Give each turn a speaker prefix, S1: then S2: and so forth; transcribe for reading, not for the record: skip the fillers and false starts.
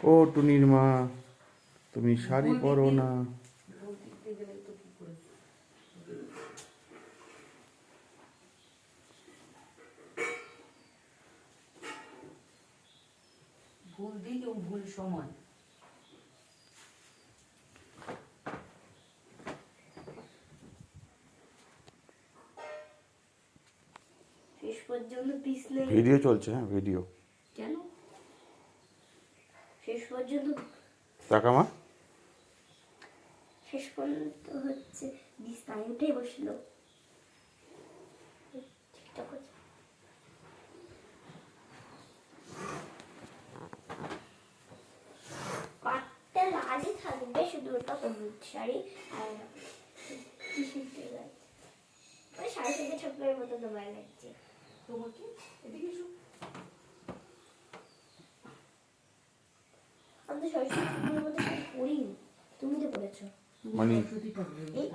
S1: ও টুনির মা, তুমি শাড়ি পরো না।
S2: ভুল দিক এবং ভুল সময়।
S3: শেষ পর্যন্ত পিছলে
S1: ভিডিও চলছে, হ্যাঁ ভিডিও।
S3: কেন শেষ পর্যন্ত
S1: টাকা মা
S3: শেষ পর্যন্ত হচ্ছে বিছানায় উঠে বসলো। ঠিকঠাক হচ্ছে। পাটটা লালই থাকবে, শুধু ওটা হলুদ শাড়ি আর মানে শাড়ি থেকে ঠাকুরের মতো দোবাই লাগছে
S2: তোমাকে এদিকে এসো।
S3: আমি তো সরস্বতী ঠাকুরের মতো শাড়ি পরিনি, তুমি তো পরেছো।
S1: মানে
S2: সরস্বতী ঠাকুরের
S3: এই